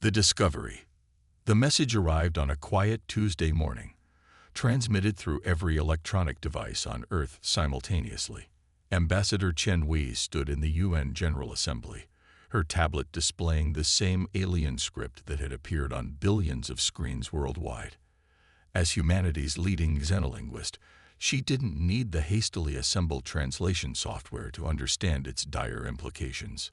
The discovery. The message arrived on a quiet Tuesday morning, transmitted through every electronic device on Earth simultaneously. Ambassador Chen Wei stood in the UN General Assembly, her tablet displaying the same alien script that had appeared on billions of screens worldwide. As humanity's leading xenolinguist, she didn't need the hastily assembled translation software to understand its dire implications.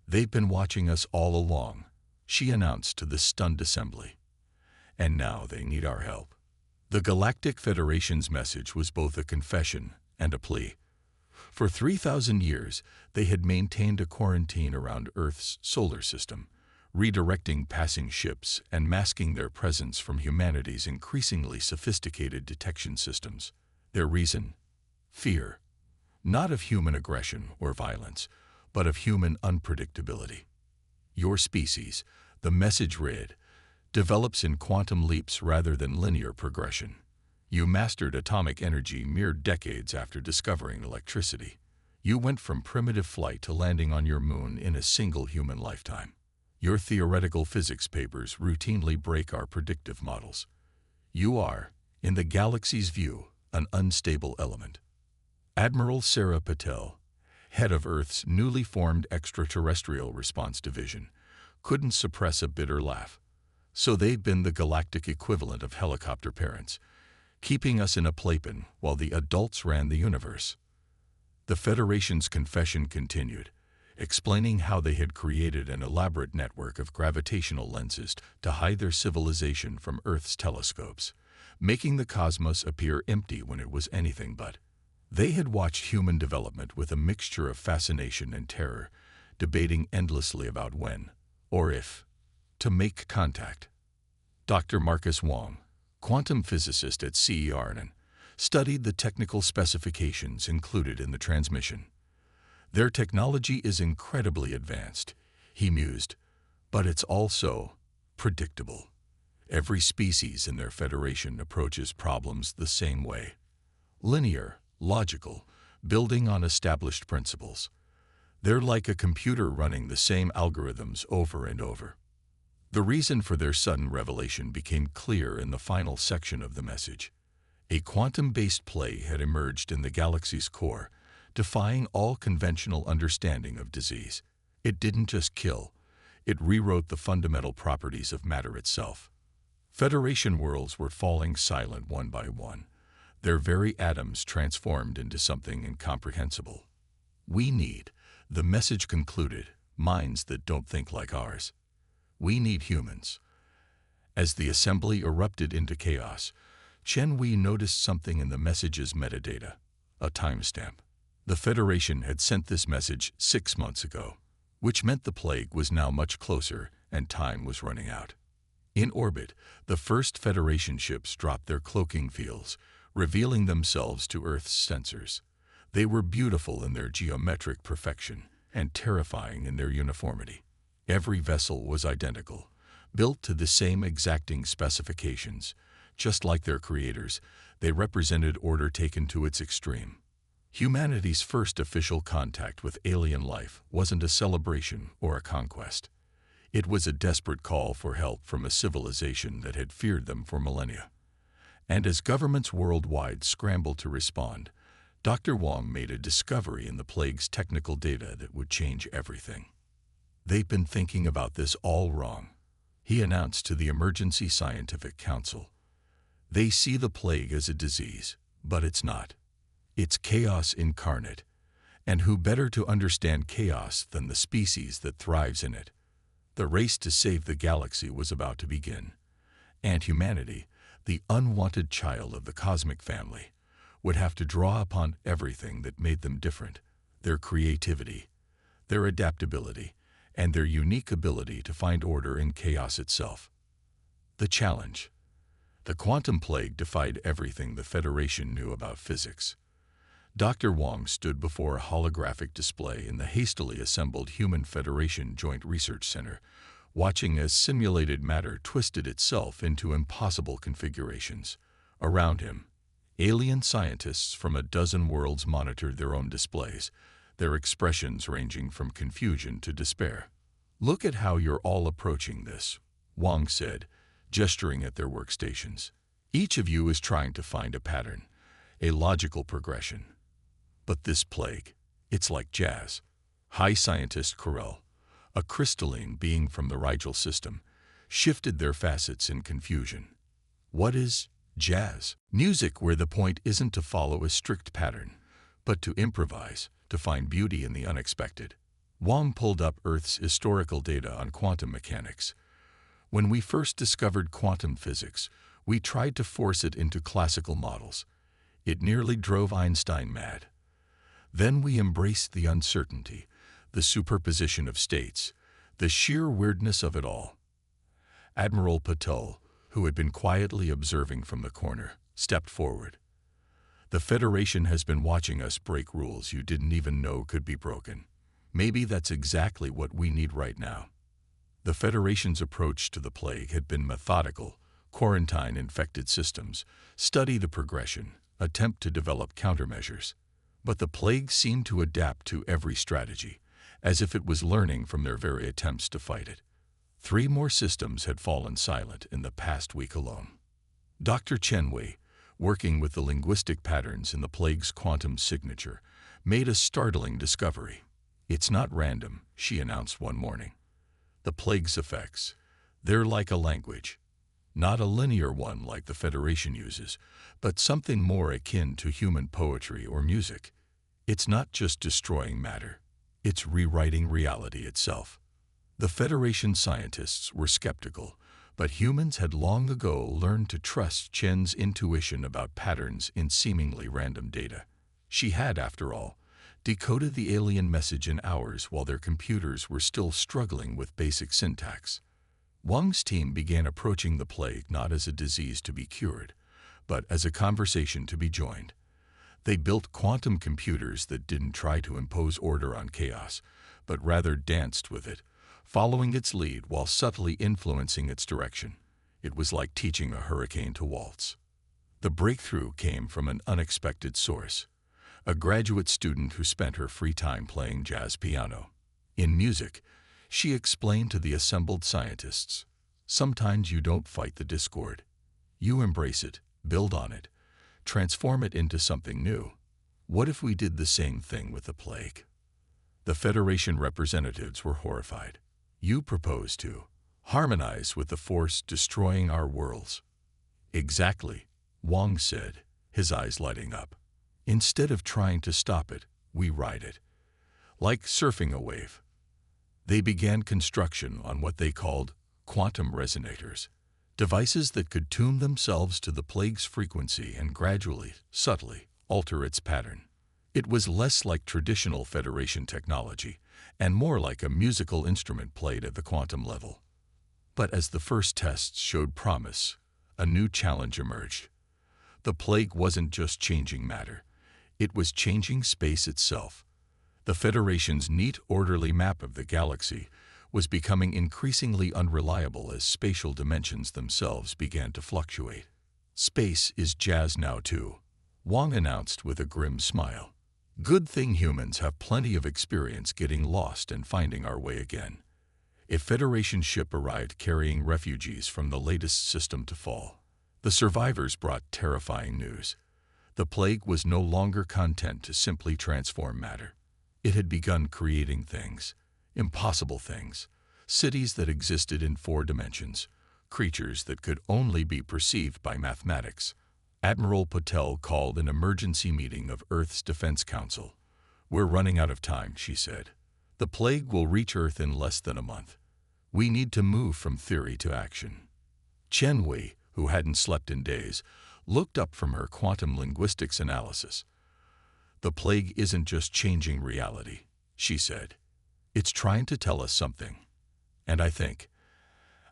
"They've been watching us all along," she announced to the stunned assembly. "And now they need our help." The Galactic Federation's message was both a confession and a plea. For 3,000 years, they had maintained a quarantine around Earth's solar system, redirecting passing ships and masking their presence from humanity's increasingly sophisticated detection systems. Their reason? Fear. Not of human aggression or violence, but of human unpredictability. "Your species," the message read, "develops in quantum leaps rather than linear progression. You mastered atomic energy mere decades after discovering electricity. You went from primitive flight to landing on your moon in a single human lifetime. Your theoretical physics papers routinely break our predictive models. You are, in the galaxy's view, an unstable element." Admiral Sarah Patel, head of Earth's newly formed Extraterrestrial Response Division, couldn't suppress a bitter laugh. "So they've been the galactic equivalent of helicopter parents, keeping us in a playpen while the adults ran the universe." The Federation's confession continued, explaining how they had created an elaborate network of gravitational lenses to hide their civilization from Earth's telescopes, making the cosmos appear empty when it was anything but. They had watched human development with a mixture of fascination and terror, debating endlessly about when, or if, to make contact. Dr. Marcus Wong, quantum physicist at CERN, studied the technical specifications included in the transmission. "Their technology is incredibly advanced," he mused, "but it's also predictable. Every species in their federation approaches problems the same way. Linear, logical, building on established principles. They're like a computer running the same algorithms over and over." The reason for their sudden revelation became clear in the final section of the message. A quantum-based play had emerged in the galaxy's core, defying all conventional understanding of disease. It didn't just kill, it rewrote the fundamental properties of matter itself. Federation worlds were falling silent one by one, their very atoms transformed into something incomprehensible. "We need," the message concluded, "minds that don't think like ours. We need humans." As the assembly erupted into chaos, Chen Wei noticed something in the message's metadata, a timestamp. The Federation had sent this message 6 months ago, which meant the plague was now much closer and time was running out. In orbit, the first Federation ships dropped their cloaking fields, revealing themselves to Earth's sensors. They were beautiful in their geometric perfection and terrifying in their uniformity. Every vessel was identical, built to the same exacting specifications. Just like their creators, they represented order taken to its extreme. Humanity's first official contact with alien life wasn't a celebration or a conquest. It was a desperate call for help from a civilization that had feared them for millennia. And as governments worldwide scrambled to respond, Dr. Wong made a discovery in the plague's technical data that would change everything. "They've been thinking about this all wrong," he announced to the Emergency Scientific Council. "They see the plague as a disease, but it's not. It's chaos incarnate, and who better to understand chaos than the species that thrives in it?" The race to save the galaxy was about to begin, and humanity, the unwanted child of the cosmic family, would have to draw upon everything that made them different: their creativity, their adaptability, and their unique ability to find order in chaos itself. The challenge. The quantum plague defied everything the Federation knew about physics. Dr. Wong stood before a holographic display in the hastily assembled Human Federation Joint Research Center, watching as simulated matter twisted itself into impossible configurations. Around him, alien scientists from a dozen worlds monitored their own displays, their expressions ranging from confusion to despair. "Look at how you're all approaching this," Wang said, gesturing at their workstations. Each of you is trying to find a pattern, a logical progression. But this plague, it's like jazz. High scientist Corel, a crystalline being from the Rigel system, shifted their facets in confusion. What is jazz? Music where the point isn't to follow a strict pattern, but to improvise, to find beauty in the unexpected. Wang pulled up Earth's historical data on quantum mechanics. When we first discovered quantum physics, we tried to force it into classical models. It nearly drove Einstein mad. Then we embraced the uncertainty, the superposition of states, the sheer weirdness of it all. Admiral Patel, who had been quietly observing from the corner, stepped forward. The Federation has been watching us break rules you didn't even know could be broken. Maybe that's exactly what we need right now. The Federation's approach to the plague had been methodical: quarantine infected systems, study the progression, attempt to develop countermeasures. But the plague seemed to adapt to every strategy, as if it was learning from their very attempts to fight it. 3 more systems had fallen silent in the past week alone. Dr. Chen Wei, working with the linguistic patterns in the plague's quantum signature, made a startling discovery. It's not random, she announced one morning. The plague's effects, they're like a language. Not a linear one like the Federation uses, but something more akin to human poetry or music. It's not just destroying matter, it's rewriting reality itself. The Federation scientists were skeptical, but humans had long ago learned to trust Chen's intuition about patterns in seemingly random data. She had, after all, decoded the alien message in hours while their computers were still struggling with basic syntax. Wang's team began approaching the plague not as a disease to be cured, but as a conversation to be joined. They built quantum computers that didn't try to impose order on chaos, but rather danced with it, following its lead while subtly influencing its direction. It was like teaching a hurricane to waltz. The breakthrough came from an unexpected source: a graduate student who spent her free time playing jazz piano. In music, she explained to the assembled scientists, sometimes you don't fight the discord. You embrace it, build on it, transform it into something new. What if we did the same thing with the plague? The Federation representatives were horrified. You propose to harmonize with the force destroying our worlds. Exactly, Wang said, his eyes lighting up. Instead of trying to stop it, we ride it. Like surfing a wave. They began construction on what they called quantum resonators, devices that could tune themselves to the plague's frequency and gradually, subtly, alter its pattern. It was less like traditional Federation technology and more like a musical instrument played at the quantum level. But as the first tests showed promise, a new challenge emerged. The plague wasn't just changing matter, it was changing space itself. The Federation's neat, orderly map of the galaxy was becoming increasingly unreliable as spatial dimensions themselves began to fluctuate. Space is jazz now too, Wang announced with a grim smile. Good thing humans have plenty of experience getting lost and finding our way again. A Federation ship arrived carrying refugees from the latest system to fall. The survivors brought terrifying news. The plague was no longer content to simply transform matter. It had begun creating things, impossible things, cities that existed in 4 dimensions, creatures that could only be perceived by mathematics. Admiral Patel called an emergency meeting of Earth's Defense Council. We're running out of time, she said. The plague will reach Earth in less than a month. We need to move from theory to action. Chen Wei, who hadn't slept in days, looked up from her quantum linguistics analysis. The plague isn't just changing reality, she said. It's trying to tell us something. And I think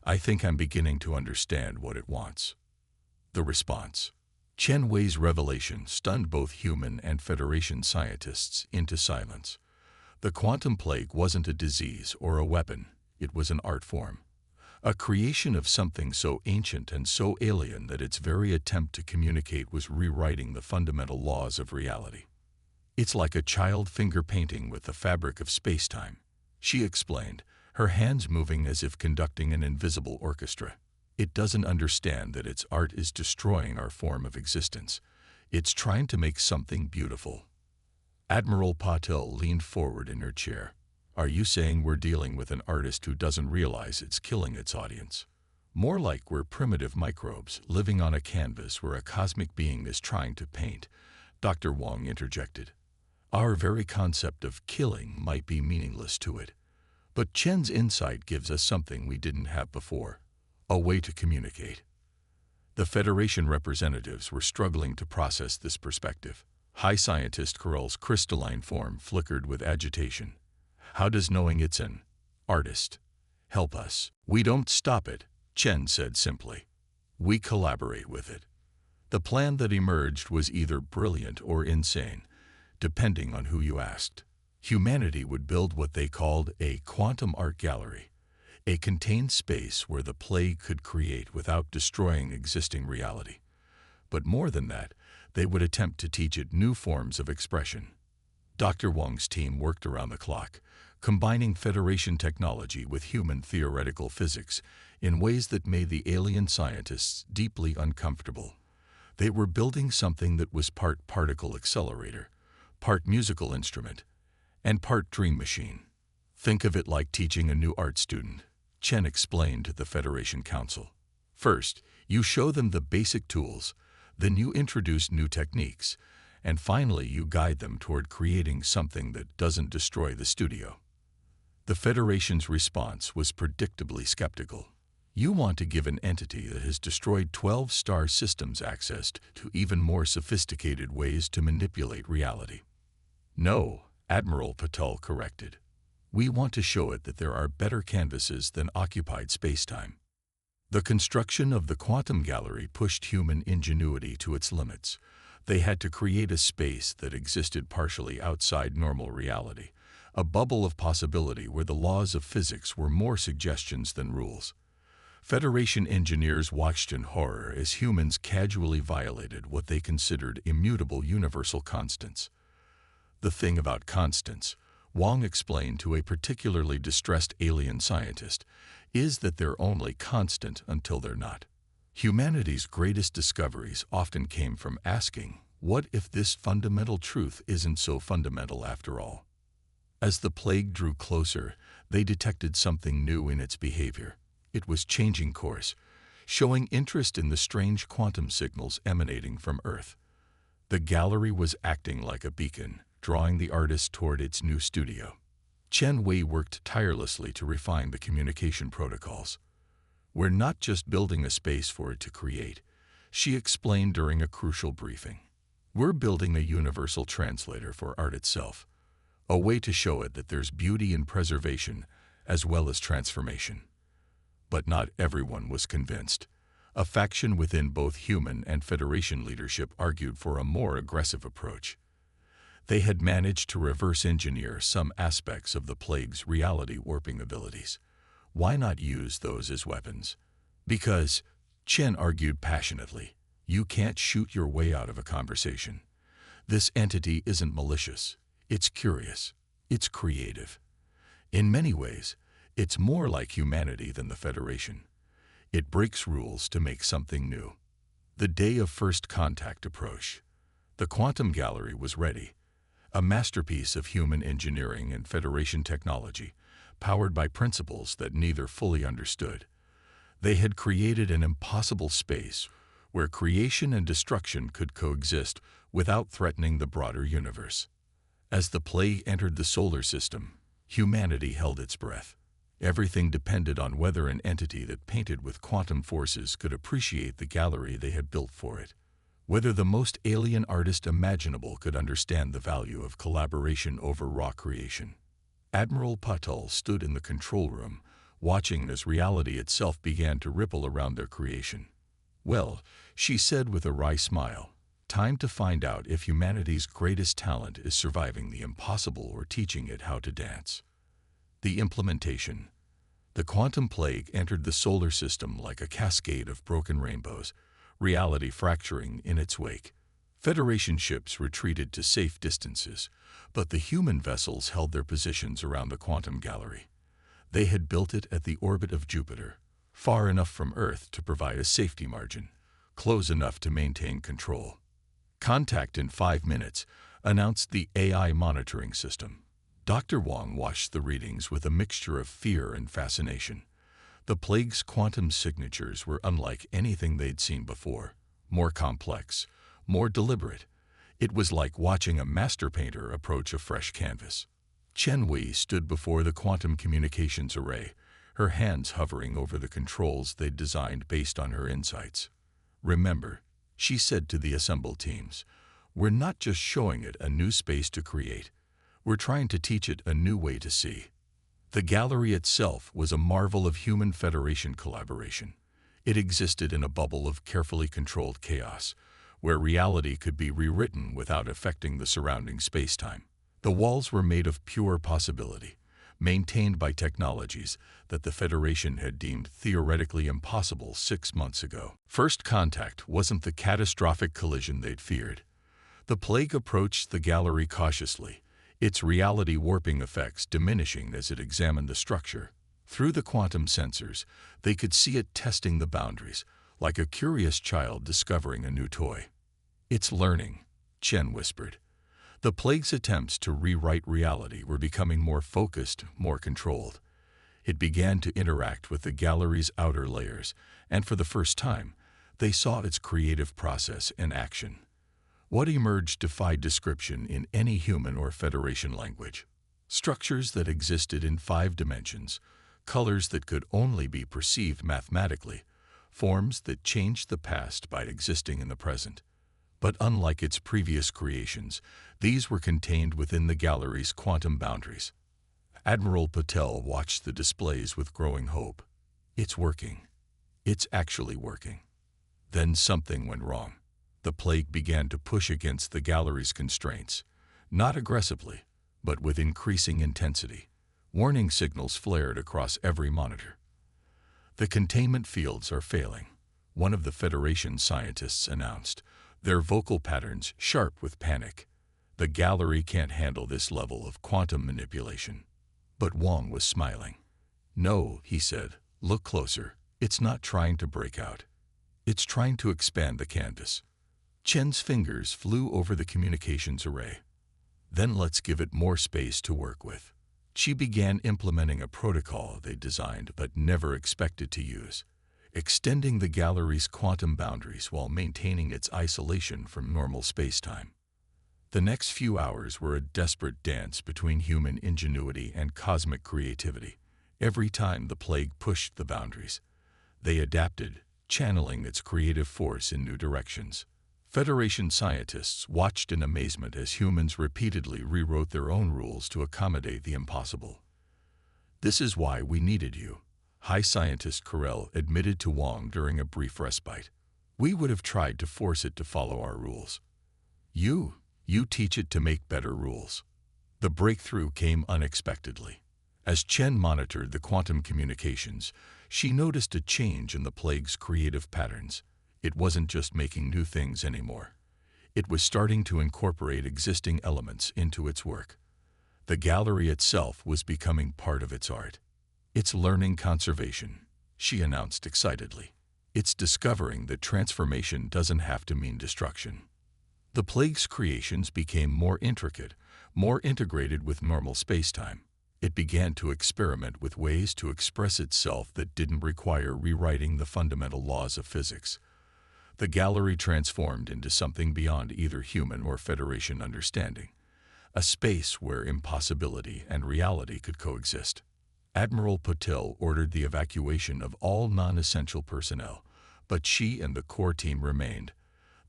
I'm beginning to understand what it wants. The response. Chen Wei's revelation stunned both human and Federation scientists into silence. The quantum plague wasn't a disease or a weapon, it was an art form. A creation of something so ancient and so alien that its very attempt to communicate was rewriting the fundamental laws of reality. It's like a child finger painting with the fabric of space-time, she explained, her hands moving as if conducting an invisible orchestra. It doesn't understand that its art is destroying our form of existence. It's trying to make something beautiful. Admiral Patel leaned forward in her chair. Are you saying we're dealing with an artist who doesn't realize it's killing its audience? More like we're primitive microbes living on a canvas where a cosmic being is trying to paint, Dr. Wong interjected. Our very concept of killing might be meaningless to it. But Chen's insight gives us something we didn't have before, a way to communicate. The Federation representatives were struggling to process this perspective. High Scientist Corell's crystalline form flickered with agitation. How does knowing it's an artist help us? We don't stop it, Chen said simply. We collaborate with it. The plan that emerged was either brilliant or insane, depending on who you asked. Humanity would build what they called a quantum art gallery, a contained space where the plague could create without destroying existing reality. But more than that, they would attempt to teach it new forms of expression. Dr. Wong's team worked around the clock, combining Federation technology with human theoretical physics in ways that made the alien scientists deeply uncomfortable. They were building something that was part particle accelerator, part musical instrument, and part dream machine. Think of it like teaching a new art student, Chen explained to the Federation Council. First, you show them the basic tools, then you introduce new techniques, and finally you guide them toward creating something that doesn't destroy the studio. The Federation's response was predictably skeptical. You want to give an entity that has destroyed 12 star systems access to even more sophisticated ways to manipulate reality. No, Admiral Patel corrected. We want to show it that there are better canvases than occupied spacetime. The construction of the quantum gallery pushed human ingenuity to its limits. They had to create a space that existed partially outside normal reality, a bubble of possibility where the laws of physics were more suggestions than rules. Federation engineers watched in horror as humans casually violated what they considered immutable universal constants. The thing about constants, Wong explained to a particularly distressed alien scientist, is that they're only constant until they're not. Humanity's greatest discoveries often came from asking, what if this fundamental truth isn't so fundamental after all? As the plague drew closer, they detected something new in its behavior. It was changing course, showing interest in the strange quantum signals emanating from Earth. The gallery was acting like a beacon, drawing the artist toward its new studio. Chen Wei worked tirelessly to refine the communication protocols. We're not just building a space for it to create, she explained during a crucial briefing. We're building a universal translator for art itself, a way to show it that there's beauty in preservation as well as transformation. But not everyone was convinced. A faction within both human and Federation leadership argued for a more aggressive approach. They had managed to reverse engineer some aspects of the plague's reality warping abilities. Why not use those as weapons? Because, Chen argued passionately, you can't shoot your way out of a conversation. This entity isn't malicious. It's curious. It's creative. In many ways, it's more like humanity than the Federation. It breaks rules to make something new. The day of first contact approached. The quantum gallery was ready, a masterpiece of human engineering and Federation technology, powered by principles that neither fully understood. They had created an impossible space where creation and destruction could coexist without threatening the broader universe. As the plague entered the solar system, humanity held its breath. Everything depended on whether an entity that painted with quantum forces could appreciate the gallery they had built for it, whether the most alien artist imaginable could understand the value of collaboration over raw creation. Admiral Patel stood in the control room, watching as reality itself began to ripple around their creation. Well, she said with a wry smile, time to find out if humanity's greatest talent is surviving the impossible or teaching it how to dance. The implementation. The quantum plague entered the solar system like a cascade of broken rainbows, reality fracturing in its wake. Federation ships retreated to safe distances, but the human vessels held their positions around the quantum gallery. They had built it at the orbit of Jupiter, far enough from Earth to provide a safety margin, close enough to maintain control. "Contact in 5 minutes," announced the AI monitoring system. Dr. Wong watched the readings with a mixture of fear and fascination. The plague's quantum signatures were unlike anything they'd seen before, more complex, more deliberate. It was like watching a master painter approach a fresh canvas. Chen Wei stood before the quantum communications array, her hands hovering over the controls they'd designed based on her insights. "Remember," she said to the assembled teams, "we're not just showing it a new space to create. We're trying to teach it a new way to see." The gallery itself was a marvel of human Federation collaboration. It existed in a bubble of carefully controlled chaos, where reality could be rewritten without affecting the surrounding space-time. The walls were made of pure possibility, maintained by technologies that the Federation had deemed theoretically impossible 6 months ago. First contact wasn't the catastrophic collision they'd feared. The plague approached the gallery cautiously, its reality warping effects diminishing as it examined the structure. Through the quantum sensors, they could see it testing the boundaries, like a curious child discovering a new toy. "It's learning," Chen whispered. The plague's attempts to rewrite reality were becoming more focused, more controlled. It began to interact with the gallery's outer layers, and for the first time, they saw its creative process in action. What emerged defied description in any human or Federation language. Structures that existed in 5 dimensions, colors that could only be perceived mathematically, forms that changed the past by existing in the present. But unlike its previous creations, these were contained within the gallery's quantum boundaries. Admiral Patel watched the displays with growing hope. "It's working. It's actually working." Then something went wrong. The plague began to push against the gallery's constraints, not aggressively, but with increasing intensity. Warning signals flared across every monitor. "The containment fields are failing," one of the Federation scientists announced, their vocal patterns sharp with panic. "The gallery can't handle this level of quantum manipulation." But Wong was smiling. "No," he said, "look closer. It's not trying to break out. It's trying to expand the canvas." Chen's fingers flew over the communications array. "Then let's give it more space to work with." She began implementing a protocol they designed but never expected to use, extending the gallery's quantum boundaries while maintaining its isolation from normal space-time. The next few hours were a desperate dance between human ingenuity and cosmic creativity. Every time the plague pushed the boundaries, they adapted, channeling its creative force in new directions. Federation scientists watched in amazement as humans repeatedly rewrote their own rules to accommodate the impossible. "This is why we needed you," High Scientist Carell admitted to Wong during a brief respite. "We would have tried to force it to follow our rules. You teach it to make better rules." The breakthrough came unexpectedly. As Chen monitored the quantum communications, she noticed a change in the plague's creative patterns. It wasn't just making new things anymore. It was starting to incorporate existing elements into its work. The gallery itself was becoming part of its art. "It's learning conservation," she announced excitedly. "It's discovering that transformation doesn't have to mean destruction." The plague's creations became more intricate, more integrated with normal space-time. It began to experiment with ways to express itself that didn't require rewriting the fundamental laws of physics. The gallery transformed into something beyond either human or Federation understanding, a space where impossibility and reality could coexist. Admiral Patel ordered the evacuation of all non-essential personnel, but she and the core team remained.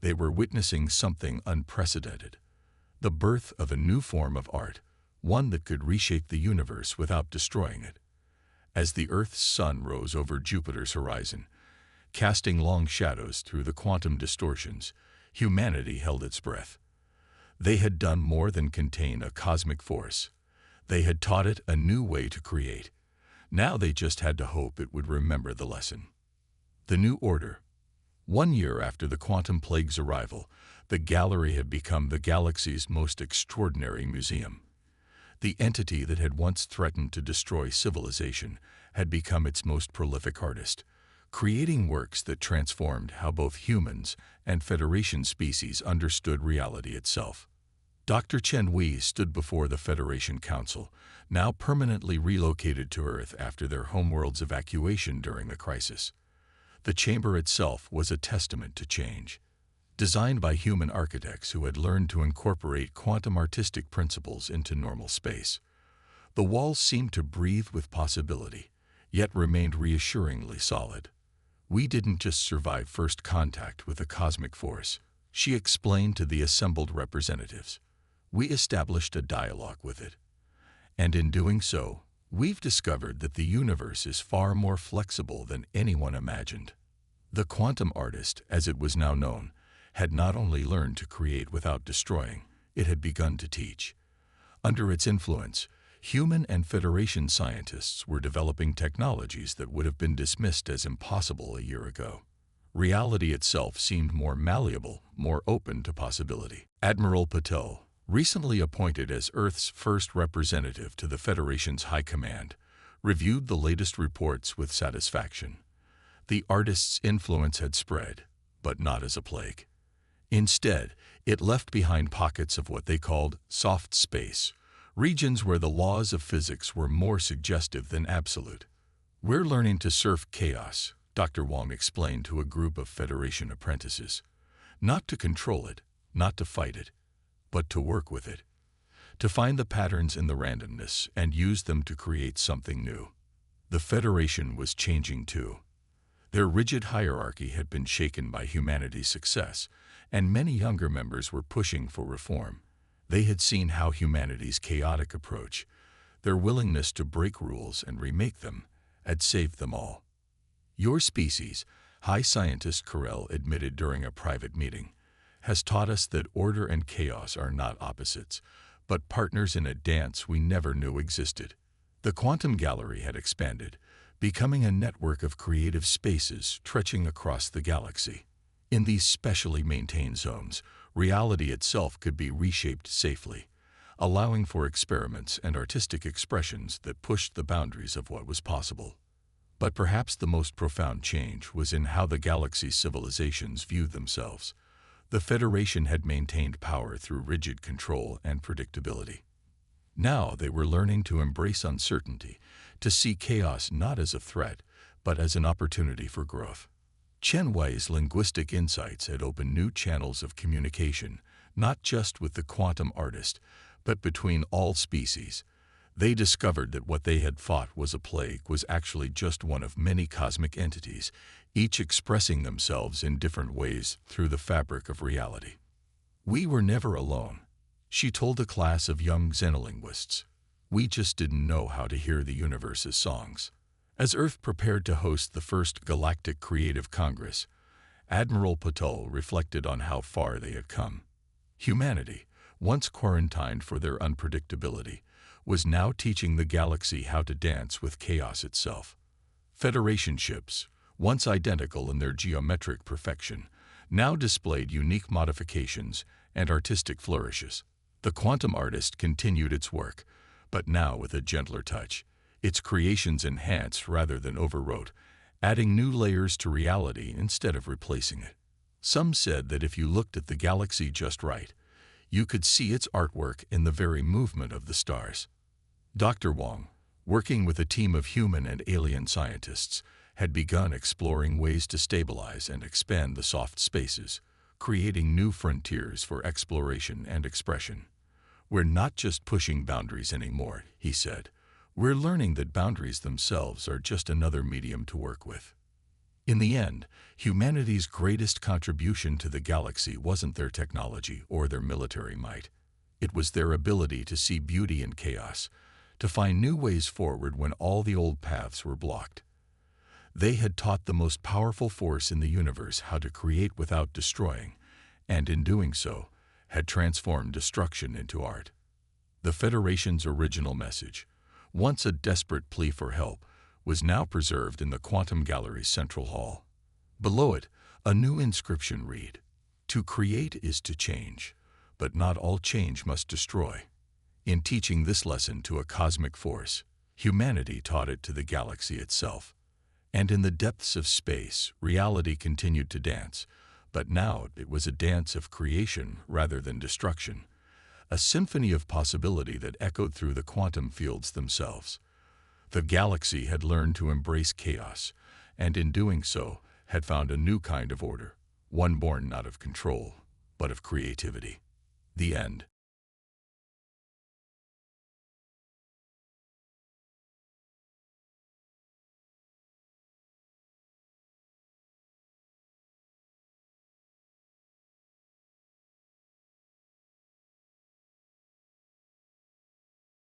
They were witnessing something unprecedented, the birth of a new form of art, one that could reshape the universe without destroying it. As the Earth's sun rose over Jupiter's horizon, casting long shadows through the quantum distortions, humanity held its breath. They had done more than contain a cosmic force. They had taught it a new way to create. Now they just had to hope it would remember the lesson. The New Order. 1 year after the quantum plague's arrival, the gallery had become the galaxy's most extraordinary museum. The entity that had once threatened to destroy civilization had become its most prolific artist, creating works that transformed how both humans and Federation species understood reality itself. Dr. Chen Wei stood before the Federation Council, now permanently relocated to Earth after their homeworld's evacuation during the crisis. The chamber itself was a testament to change. Designed by human architects who had learned to incorporate quantum artistic principles into normal space. The walls seemed to breathe with possibility, yet remained reassuringly solid. "We didn't just survive first contact with the cosmic force," she explained to the assembled representatives. "We established a dialogue with it. And in doing so, we've discovered that the universe is far more flexible than anyone imagined." The quantum artist, as it was now known, had not only learned to create without destroying, it had begun to teach. Under its influence, human and Federation scientists were developing technologies that would have been dismissed as impossible a year ago. Reality itself seemed more malleable, more open to possibility. Admiral Patel, recently appointed as Earth's first representative to the Federation's High Command, reviewed the latest reports with satisfaction. The artist's influence had spread, but not as a plague. Instead, it left behind pockets of what they called soft space, regions where the laws of physics were more suggestive than absolute. "We're learning to surf chaos," Dr. Wong explained to a group of Federation apprentices. "Not to control it, not to fight it, but to work with it. To find the patterns in the randomness and use them to create something new." The Federation was changing too. Their rigid hierarchy had been shaken by humanity's success, and many younger members were pushing for reform. They had seen how humanity's chaotic approach, their willingness to break rules and remake them, had saved them all. "Your species," High Scientist Carell admitted during a private meeting, "has taught us that order and chaos are not opposites, but partners in a dance we never knew existed." The quantum gallery had expanded, becoming a network of creative spaces stretching across the galaxy. In these specially maintained zones, reality itself could be reshaped safely, allowing for experiments and artistic expressions that pushed the boundaries of what was possible. But perhaps the most profound change was in how the galaxy's civilizations viewed themselves. The Federation had maintained power through rigid control and predictability. Now they were learning to embrace uncertainty, to see chaos not as a threat, but as an opportunity for growth. Chen Wei's linguistic insights had opened new channels of communication, not just with the quantum artist, but between all species. They discovered that what they had thought was a plague was actually just one of many cosmic entities, each expressing themselves in different ways through the fabric of reality. "We were never alone," she told a class of young xenolinguists. "We just didn't know how to hear the universe's songs." As Earth prepared to host the first Galactic Creative Congress, Admiral Patel reflected on how far they had come. Humanity, once quarantined for their unpredictability, was now teaching the galaxy how to dance with chaos itself. Federation ships, once identical in their geometric perfection, now displayed unique modifications and artistic flourishes. The quantum artist continued its work, but now with a gentler touch. Its creations enhanced rather than overwrote, adding new layers to reality instead of replacing it. Some said that if you looked at the galaxy just right, you could see its artwork in the very movement of the stars. Dr. Wong, working with a team of human and alien scientists, had begun exploring ways to stabilize and expand the soft spaces, creating new frontiers for exploration and expression. "We're not just pushing boundaries anymore," he said. "We're learning that boundaries themselves are just another medium to work with." In the end, humanity's greatest contribution to the galaxy wasn't their technology or their military might. It was their ability to see beauty in chaos, to find new ways forward when all the old paths were blocked. They had taught the most powerful force in the universe how to create without destroying, and in doing so, had transformed destruction into art. The Federation's original message, once a desperate plea for help, was now preserved in the Quantum Gallery's central hall. Below it, a new inscription read, "To create is to change, but not all change must destroy. In teaching this lesson to a cosmic force, humanity taught it to the galaxy itself. And in the depths of space, reality continued to dance, but now it was a dance of creation rather than destruction, a symphony of possibility that echoed through the quantum fields themselves. The galaxy had learned to embrace chaos, and in doing so, had found a new kind of order, one born not of control, but of creativity. The end.